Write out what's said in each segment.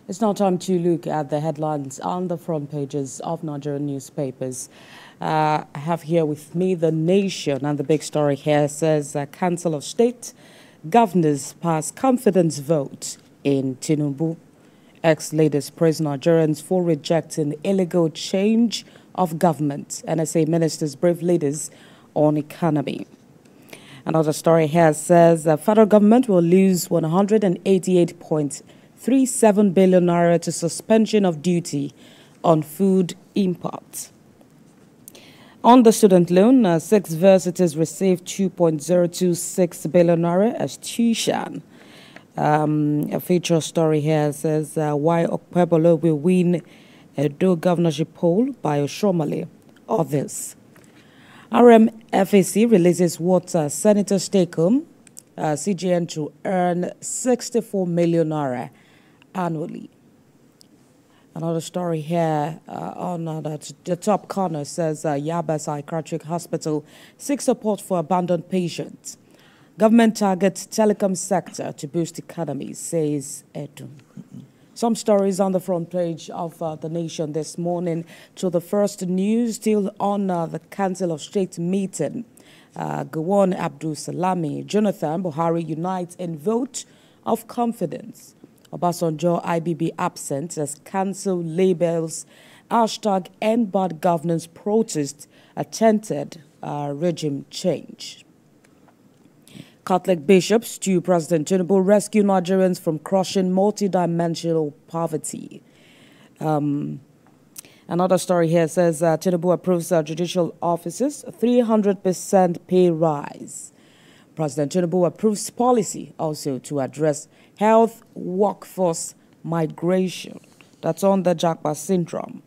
It's now time to look at the headlines on the front pages of Nigerian newspapers. I have here with me The Nation, and the big story here says Council of State governors pass confidence vote in Tinubu. Ex-leaders praise Nigerians for rejecting illegal change of government. NSA ministers brief leaders on economy. Another story here says the federal government will lose 188.37 billion naira to suspension of duty on food imports. On the student loan, 6 universities received 2.026 billion naira as tuition. A feature story here says why Okpebolo will win Edo governorship poll by Oshomale. Others. RMFAC releases what senators take home, CGN to earn 64 million naira annually. Another story here on the top corner says Yaba Psychiatric Hospital seeks support for abandoned patients. Government targets telecom sector to boost economy, says Edu. Some stories on the front page of The Nation this morning. To the first news, still on the Council of State meeting. Gowon Abdul Salami, Jonathan Buhari unite in vote of confidence. Obasanjo IBB absent as council labels hashtag End Bad Governance protest attempted regime change. Catholic bishops to President Tinubu rescue Nigerians from crushing multidimensional poverty. Another story here says Tinubu approves judicial officers 300% pay rise. President Tinubu approves policy also to address health workforce migration. That's on the Jagba syndrome.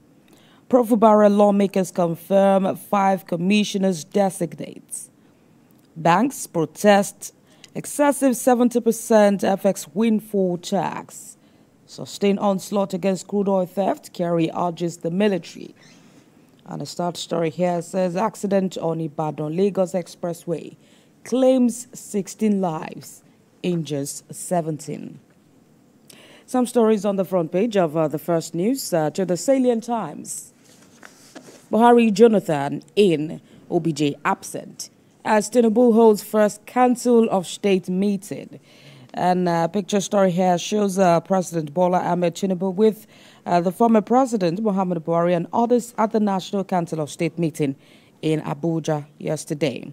Profubara lawmakers confirm 5 commissioners designates. Banks protest excessive 70% FX windfall tax. Sustain onslaught against crude oil theft. Kerry urges the military. And the start story here says accident on Ibadan-Lagos Expressway claims 16 lives, injures 17. Some stories on the front page of the first news. To the salient times. Buhari Jonathan in, OBJ absent, as Tinubu holds first Council of State meeting. And a picture story here shows President Bola Ahmed Tinubu with the former President Muhammadu Buhari and others at the National Council of State meeting in Abuja yesterday.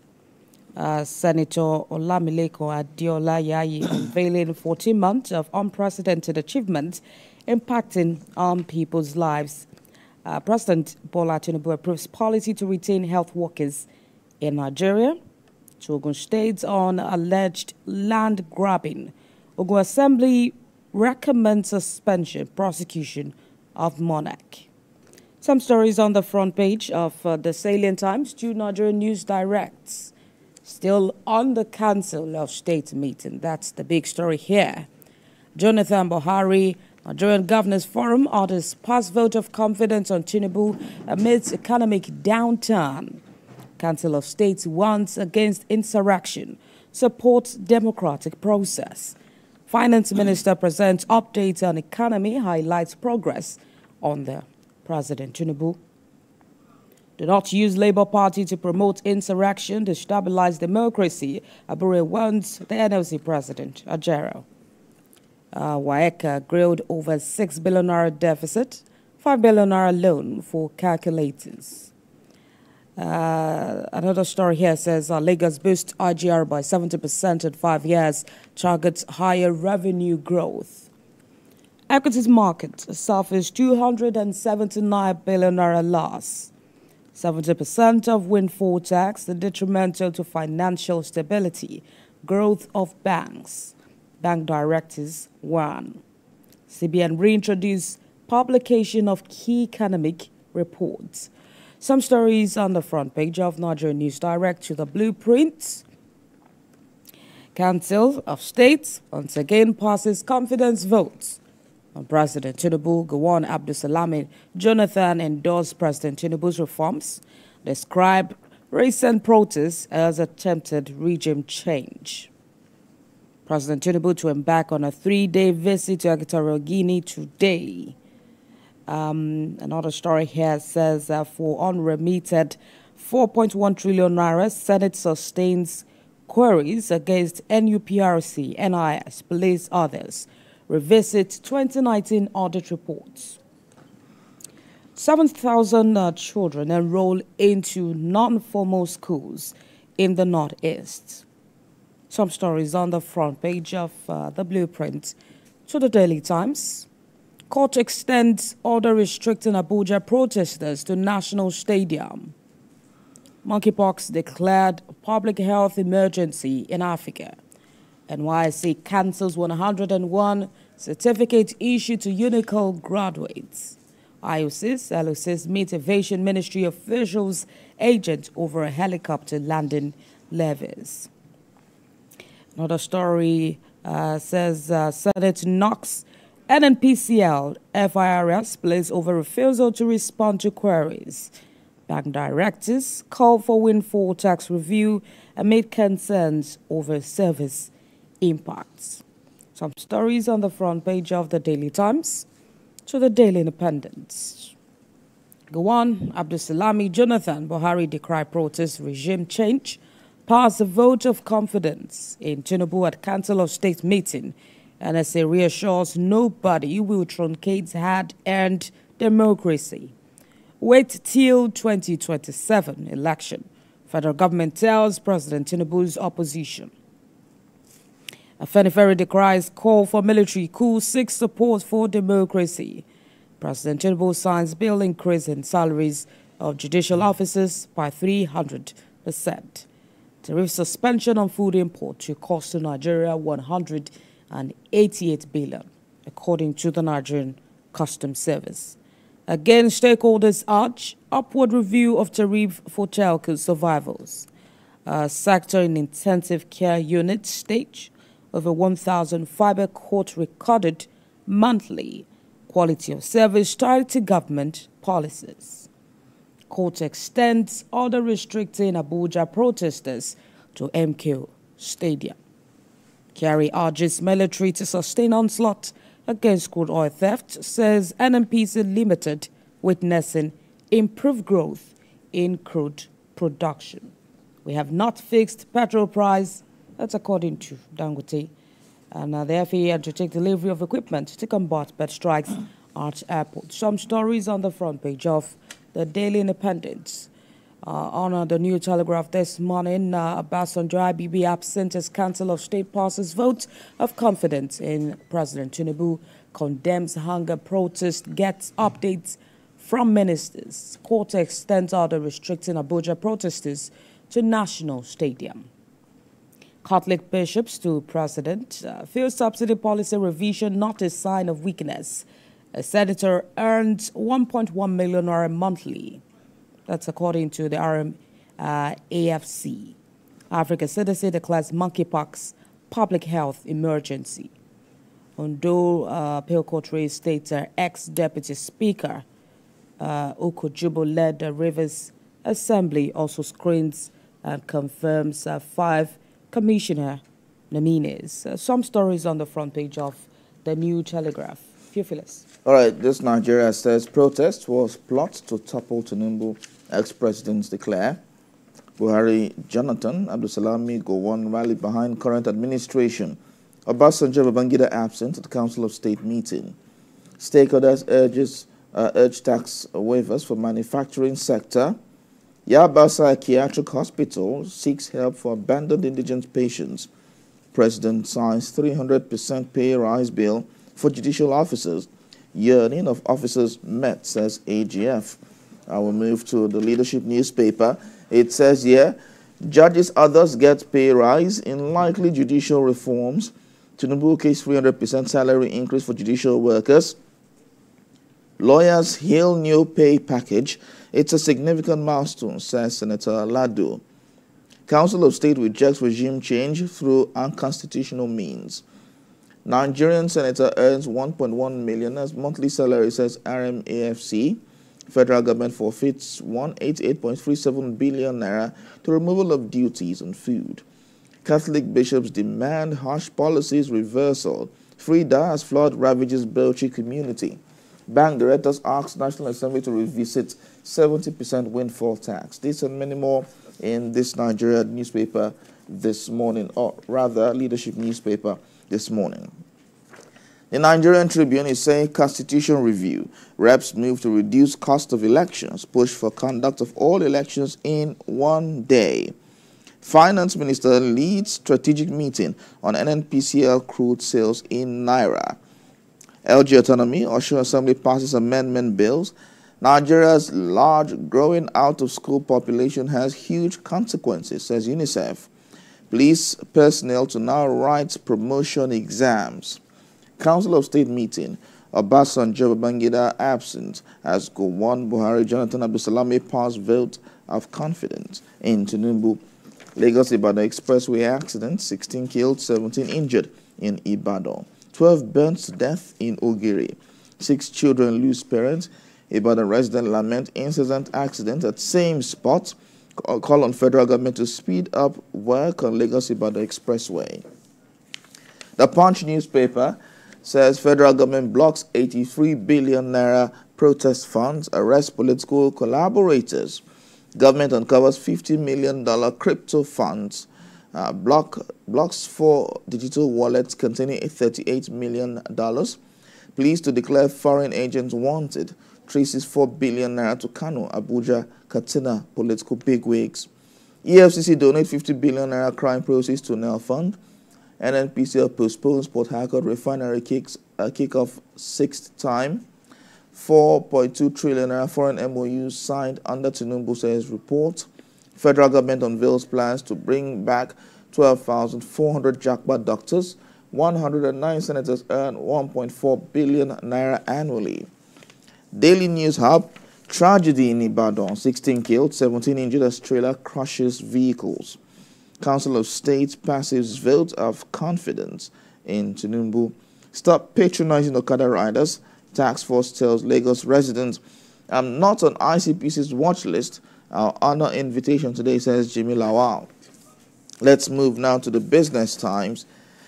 Senator Olamileko Adiola Yayi unveiling 14 months of unprecedented achievements impacting on people's lives. President Bola Tinubu approves policy to retain health workers in Nigeria. To Ogun State on alleged land grabbing. Ogun Assembly recommends suspension, prosecution of monarch. Some stories on the front page of the Salient Times. 2 Nigerian News Directs. Still on the Council of State meeting. That's the big story here. Jonathan Buhari, Nigerian Governors Forum orders pass vote of confidence on Tinubu amidst economic downturn. Council of State warns against insurrection, supports democratic process. Finance Minister presents updates on economy, highlights progress on the President Tinubu. Do not use Labour Party to promote insurrection, destabilize democracy, Abure warns the NLC President, Ajero. WAEC grilled over 6 billion naira deficit, 5 billion naira loan for calculators. Another story here says Lagos boosts IGR by 70% in 5 years, targets higher revenue growth. Equities market suffers 279 billion naira loss. 70% of windfall tax detrimental to financial stability. Growth of banks. Bank directors warn. CBN reintroduce publication of key economic reports. Some stories on the front page of Nigerian News Direct. To the blueprints. Council of State once again passes confidence votes on President Tinubu. Gowon Abdul Salami Jonathan endorsed President Tinubu's reforms, described recent protests as attempted regime change. President Tinubu to embark on a 3-day visit to Equatorial Guinea today. Another story here says for unremitted 4.1 trillion naira, Senate sustains queries against NUPRC, NIS, police, others. Revisit 2019 audit reports. 7,000 children enroll into non-formal schools in the Northeast. Some stories on the front page of the blueprint to the Daily Times. Court extends order restricting Abuja protesters to National Stadium. Monkeypox declared public health emergency in Africa. NYSC cancels 101 certificate issued to UNICO graduates. IOCs, LOCs meet Aviation Ministry officials, agents over a helicopter landing levies. Another story says Senate knocks NNPCL FIRS plays over refusal to respond to queries. Bank directors call for windfall tax review amid concerns over service impacts. Some stories on the front page of the Daily Times to the Daily Independent. Go on, Abdulsalami Jonathan Buhari decry protest regime change. Pass a vote of confidence in Tinubu at Council of State meeting. NSA reassures nobody will truncate hard-earned democracy. Wait till 2027 election. Federal government tells President Tinubu's opposition. Afenifere decries call for military coup, seeks support for democracy. President Tinubu signs bill increasing salaries of judicial officers by 300%. Tariff suspension on food import to cost to Nigeria 188 billion, according to the Nigerian Customs Service. Again, stakeholders urge upward review of tariff for telco survivals. Sector in intensive care unit stage, over 1,000 fiber court recorded monthly. Quality of service tied to government policies. Court extends order restricting Abuja protesters to MKO Stadium. Kerry urges military to sustain onslaught against crude oil theft, says NNPC Limited, witnessing improved growth in crude production. We have not fixed petrol price, that's according to Dangote. And the FAA to take delivery of equipment to combat bed strikes at airports. Some stories on the front page of the Daily Independent. On the New Telegraph this morning, Obasanjo IBB absent as Council of State passes vote of confidence in President Tinubu, condemns hunger protest, gets updates from ministers. Court extends order restricting Abuja protesters to National Stadium. Catholic bishops to President, fuel subsidy policy revision not a sign of weakness. A senator earns 1.1 million naira monthly. That's according to the AFC. Africa CDC declares monkeypox public health emergency. Ondo Appeal Court raised states ex-deputy speaker Okojubo led the Rivers Assembly also screens and confirms 5 commissioner nominees. Some stories on the front page of the New Telegraph. Theophilus. All right, this Nigeria says protest was plot to topple Tinubu, ex-presidents declare. Buhari Jonathan Abdulsalami Gowon rally behind current administration. Obasanjo Babangida absent at the Council of State meeting. Stakeholders urge tax waivers for manufacturing sector. Yaba Psychiatric Hospital seeks help for abandoned indigent patients. President signs 300% pay rise bill for judicial officers. Yearning of officers met, says AGF. I will move to the leadership newspaper. It says here, judges others get pay rise in likely judicial reforms. Tinubu case 300% salary increase for judicial workers. Lawyers hail new pay package. It's a significant milestone, says Senator Lado. Council of State rejects regime change through unconstitutional means. Nigerian senator earns 1.1 million as monthly salary, says RMAFC. Federal government forfeits 188.37 billion naira to removal of duties on food. Catholic bishops demand harsh policies reversal. Frida as flood ravages Belchi community. Bank directors ask National Assembly to revisit 70% windfall tax. This and many more in this Nigeria newspaper this morning, or rather leadership newspaper this morning. The Nigerian Tribune is saying constitution review. Reps move to reduce cost of elections. Push for conduct of all elections in one day. Finance Minister leads strategic meeting on NNPCL crude sales in Naira. LG Autonomy, Osun Assembly passes amendment bills. Nigeria's large growing out-of-school population has huge consequences, says UNICEF. Police personnel to now write promotion exams. Council of State meeting. Obasanjo Babangida absent as Gowon Buhari Jonathan Abdulsalami pass vote of confidence in Tinubu. Lagos-Ibadan Expressway accident, 16 killed, 17 injured in Ibadan. 12 burnt to death in Ogiri. 6 children lose parents. Ibadan resident lament incident accident at same spot. Call on federal government to speed up work on Lagos-Ibadan Expressway. The Punch newspaper says federal government blocks 83 billion naira protest funds, arrests political collaborators. Government uncovers $50 million crypto funds. Blocks 4 digital wallets containing $38 million. Police to declare foreign agents wanted. Traces 4 billion naira to Kano, Abuja, Katsina political bigwigs. EFCC donate 50 billion naira crime proceeds to Nel Fund. NNPCL postpones Port Harcourt refinery kick-off 6th time. 4.2 trillion naira foreign MOUs signed under Tinubu, says report. Federal government unveils plans to bring back 12,400 jackpot doctors. 109 senators earn 1.4 billion naira annually. Daily News Hub, tragedy in Ibadan, 16 killed, 17 injured as trailer crushes vehicles. Council of State passes vote of confidence in Tinubu. Stop patronizing Okada riders. Task force tells Lagos residents, I'm not on ICPC's watch list. I'll honor invitation today, says Jimmy Lawal. Let's move now to the Business Times.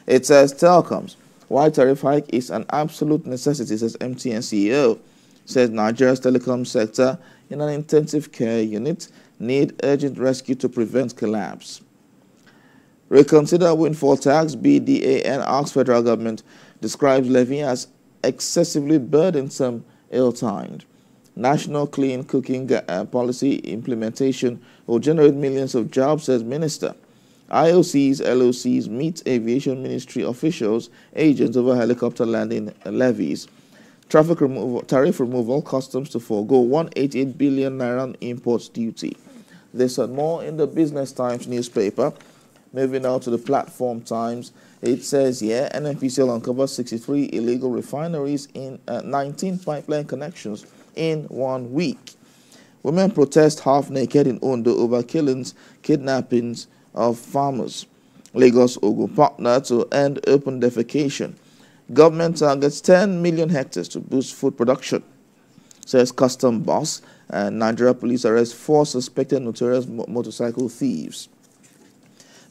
It says telecoms. Why tariff hike is an absolute necessity, says MTN CEO. Says Nigeria's telecom sector in an intensive care unit need urgent rescue to prevent collapse. Reconsider windfall tax. BDAN asks federal government, describes levy as excessively burdensome, ill-timed. National clean cooking policy implementation will generate millions of jobs, says minister. IOCs, LOCs meet aviation ministry officials, agents over helicopter landing levies. Tariff removal, customs to forego 188 billion naira imports duty. This and more in the Business Times newspaper. Moving now to the Platform Times. It says here, NNPCL uncovers 63 illegal refineries in 19 pipeline connections in 1 week. Women protest half naked in Ondo over killings, kidnappings of farmers. Lagos Ogun partner to end open defecation. Government targets 10 million hectares to boost food production, says custom boss. And Nigeria police arrest 4 suspected notorious motorcycle thieves.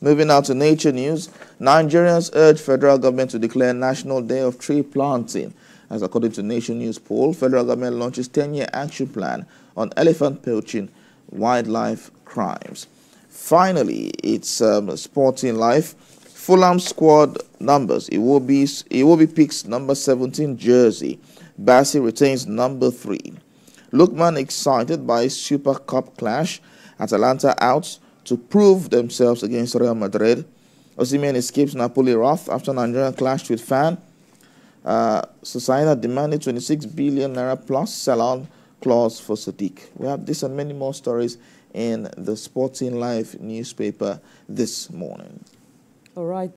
Moving now to Nature News, Nigerians urge federal government to declare National Day of Tree Planting. As according to Nation News poll, federal government launches 10-year action plan on elephant poaching, wildlife crimes. Finally, it's Sporting Life. Fulham squad numbers. Iwobi picks number 17 jersey. Bassi retains number 3. Lookman excited by Super Cup clash. Atalanta out to prove themselves against Real Madrid. Osimhen escapes Napoli wrath after Nigeria clashed with Fan. Society demanded 26 billion naira plus sell-on clause for Sadiq. We have this and many more stories in the Sporting Life newspaper this morning. All right.